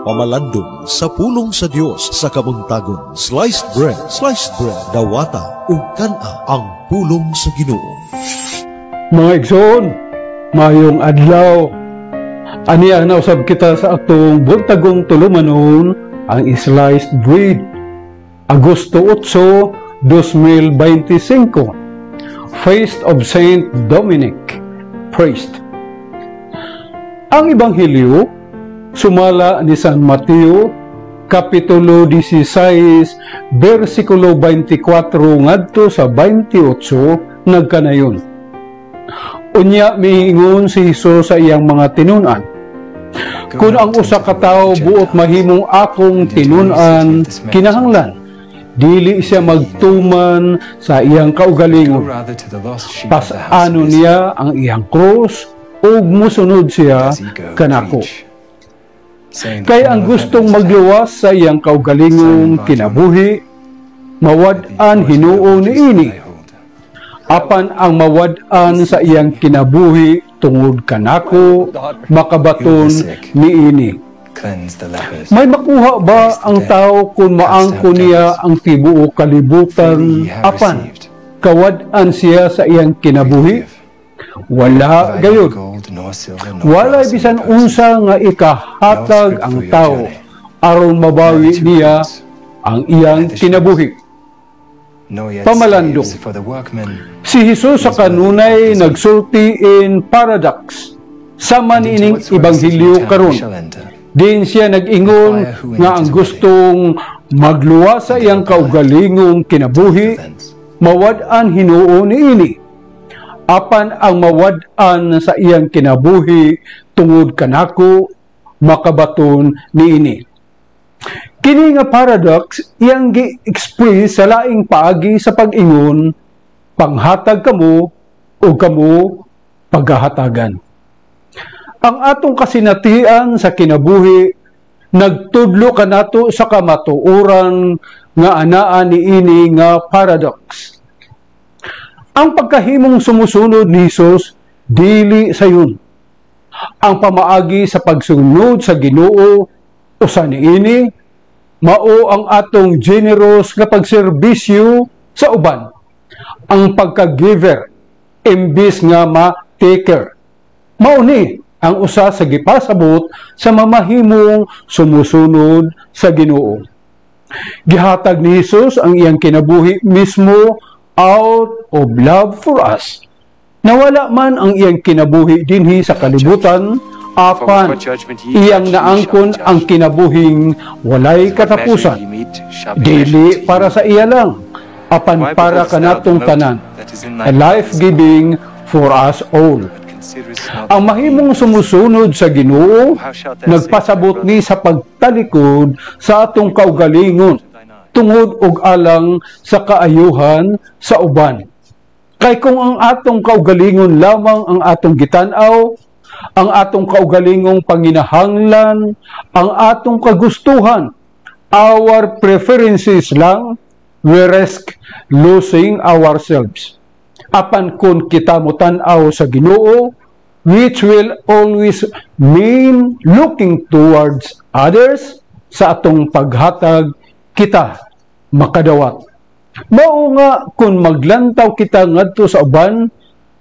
pamalandong sa pulong sa Dios sa kabuntagon. Sliced bread, dawata ug kana ang pulong sa Ginoo. Mga igsoon, mayong adlaw. Ani ana usab kita sa atong buntagong tulumanon ang sliced bread. Agosto 8, 2025. Feast of Saint Dominic Priest. Ang Ebanghelyo sumala ni San Mateo kapitulo 16 bersikulo 24 ngadto sa 28 nagkanayon. Unya miingon si Hesus sa iyang mga tinunan, kung ang usa ka tawo buot mahimong akong tinunan kinahanglan, dili siya magtuman sa iyang kaugalingon. Pas-ano niya ang iyang krus ug musunod siya kanako. Kaya ang gustong magluwas sa iyang kaugalingong kinabuhi, mawad-an hinuo niini. Apan ang mawad-an sa iyang kinabuhi tungod kanako, makabaton niini. May makuha ba ang tao kung maangko niya ang tibuok kalibutan apan kawad-an siya sa iyang kinabuhi? Wala gayud. Walay bisan unsa nga ikahatag ang tao aron mabawi niya ang iyang kinabuhi. Pamalandong, si Hesus sa kanunay nagsulti in paradox sa manining Ebanghelyo karon. Din siya nag-ingon nga ang gustong magluwas sa iyang kaugalingong kinabuhi, mawad-an hinuo niini. Apan ang mawad-an sa iyang kinabuhi tungod kanako, makabaton niini. Kini nga paradox iyang gi-express sa laing paagi sa pag-ingon, panghatag kamo o kamo paghahatagan. Ang atong kasinatian sa kinabuhi nagtudlo kanato sa kamatuoran nga anaa niini nga paradox. Ang pagkahimong sumusunod ni Hesus dili sayon. Ang pamaagi sa pagsunod sa Ginoo usa niini mao ang atong generous nga pagserbisyo sa uban. Ang pagka-giver imbis nga ma-taker. Mao ni ang usa sa gipasabot sa mamahimong sumusunod sa Ginoo. Gihatag ni Hesus ang iyang kinabuhi mismo out of love for us. Nawala man ang iyang kinabuhi dinhi sa kalibutan, apan iyang naangkon ang kinabuhing walay katapusan. Dili para sa iya lang, apan para kanatong tanan, a life-giving for us all. Ang mahimong sumusunod sa Ginoo nagpasabot ni sa pagtalikod sa atong kaugalingon tungod og alang sa kaayuhan sa uban. Kay kung ang atong kaugalingon lamang ang atong gitan-aw, ang atong kaugalingong panginahanglan, ang atong kagustuhan, our preferences lang, we risk losing ourselves. Apan kung kita mo tan-aw sa Ginoo, which will always mean looking towards others, sa atong paghatag kita makadawat. Mao nga kung maglantaw kita ngadto sa uban,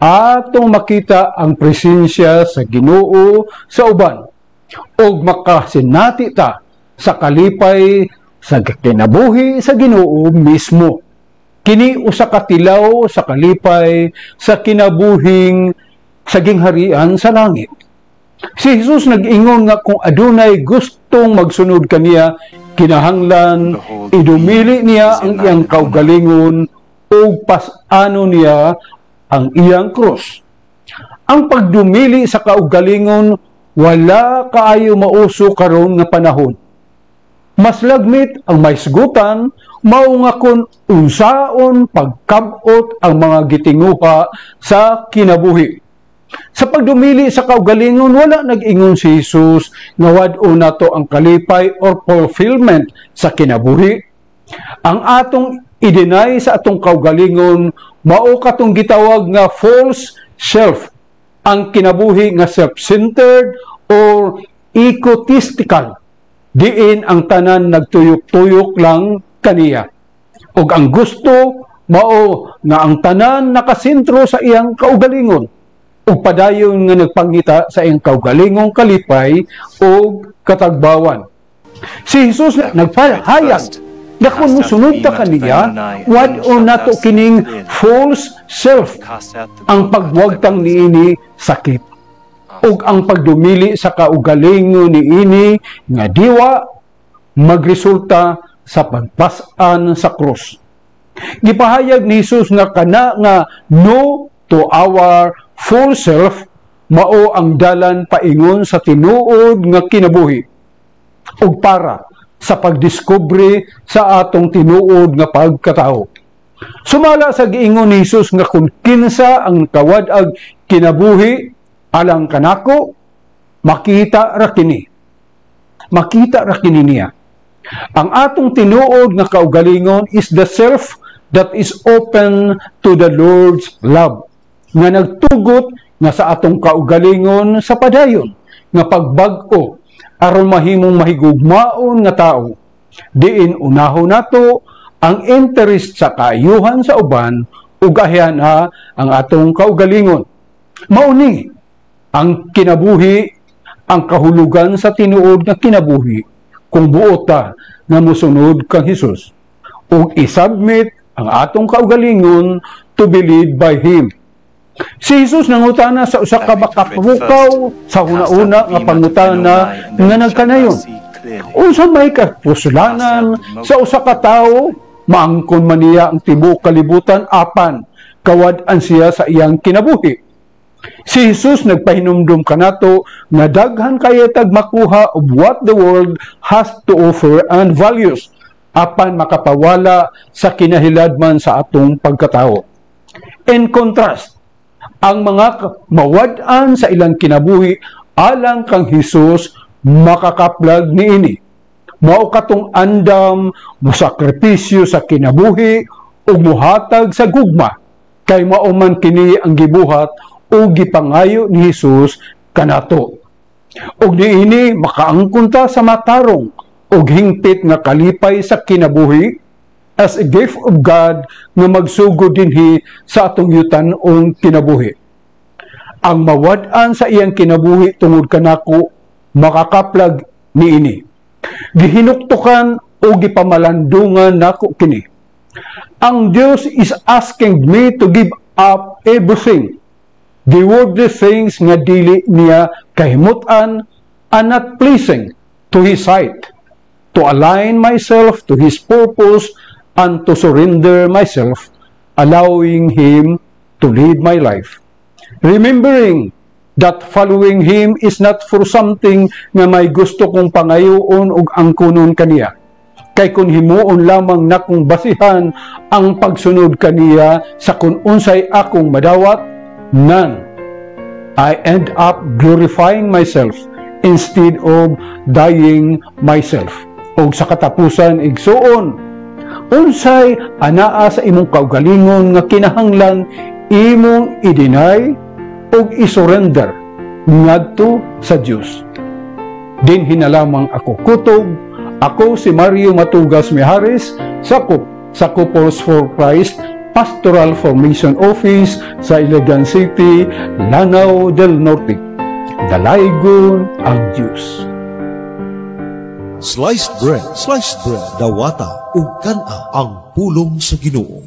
atong makita ang presensya sa Ginoo sa uban ug makasinati ta sa kalipay sa kinabuhi sa Ginoo mismo. Kini usa ka tilaw sa kalipay sa kinabuhing sa gingharian sa langit. Si Hesus nag-ingon nga kung adunay gustong magsunod kaniya, kinahanglan idumili niya ang iyang kaugalingon ug pas-ano niya ang iyang krus. Ang pagdumili sa kaugalingon wala kaayo mauso karon nga panahon. Mas lagmit ang maisgutan mao nga kun unsaon pagkabot ang mga gitinguha sa kinabuhi. Sa pagdumili sa kaugalingon, wala nag-ingon si Hesus nga wad-o nato ang kalipay or fulfillment sa kinabuhi. Ang atong i-deny sa atong kaugalingon, mao katong gitawag nga false self, ang kinabuhi nga self-centered or egotistical. diin ang tanan nagtuyok-tuyok lang kaniya. Ug ang gusto mao nga ang tanan nakasentro sa iyang kaugalingon ug padayon nga nagpangita sa iyang kaugalingong kalipay ug katagbawan. Si Jesus nagpahayag na kung musunod ta kaniya, wad o nato kining false self, ang pagwagtang niini sakit, ug ang pagdumili sa kaugalingon niini nga diwa magresulta sa pagpasan sa krus. Gipahayag ni Jesus nga kana nga no to our full self mao ang dalan paingon sa tinuod nga kinabuhi ug para sa pagdiskubre sa atong tinuod nga pagkatao. Sumala sa giingon ni Jesus nga kung kinsa ang kawad-ag kinabuhi alang kanako, makita ra kini. Makita ra kini niya. Ang atong tinuod nga kaugalingon is the self that is open to the Lord's love, nga nagtugot nga sa atong kaugalingon sa padayon, nga pagbag-o aron mahimong mahigugmaon nga tao. Diin unahon nato ang interest sa kaayuhan sa uban ug ahyan ang atong kaugalingon. Mauni ang kinabuhi, ang kahulugan sa tinuod nga kinabuhi kung buota nga mosunod kang Hesus ug isubmit ang atong kaugalingon to be led by Him. Si Jesus nangutana sa usa ka makapukaw sa una-una nga pangutana nga nagkanayon. Unsa may kapusulanan sa usa ka tawo maangkon man niya ang tibuok kalibutan apan kawad-an siya sa iyang kinabuhi. Si Jesus nagpahinumdum kanato nga daghan kay tag makuha of what the world has to offer and values apan makapawala sa kinahiladman sa atong pagkatao. In contrast, ang mga mawad-an sa ilang kinabuhi alang kang Hesus makakaplag niini. Mao katong andam musakripisyo sa kinabuhi ug muhatag sa gugma kay mao man kini ang gibuhat o gipangayo ni Hesus kanato. Ug niini makaangkon ta sa matarong ug hingpit nga kalipay sa kinabuhi as a gift of God nga magsugod dinhi sa atong yutan-ong kinabuhi. Ang mawad-an sa iyang kinabuhi tungod kanako makakaplag niini. Gihinuktukan o gipamalandungan nako kini. Ang Dios is asking me to give up everything. The worldly things nga dili niya kahimutan and not pleasing to His sight, to align myself to His purpose and to surrender myself, allowing Him to lead my life. Remembering that following Him is not for something nga may gusto kong pangayoon ug angkunon kaniya. Kay kun himuon lamang nakong basihan ang pagsunod kaniya sa kun unsay akong madawat, none. I end up glorifying myself instead of dying myself. Ug sa katapusan igsuon, unsay anaa sa imong kaugalingon nga kinahanglan imong i-deny ug i-surrender ngadto sa Dios. Dinhi na lamang ako kutob. Ako si Mario Matugas Mijares, sakop sa Couples for Christ Pastoral Formation Office sa Iligan City, Lanao del Norte. Dalaygon ang Diyos. Sliced bread, dawata ug kana ang pulong sa Ginoo.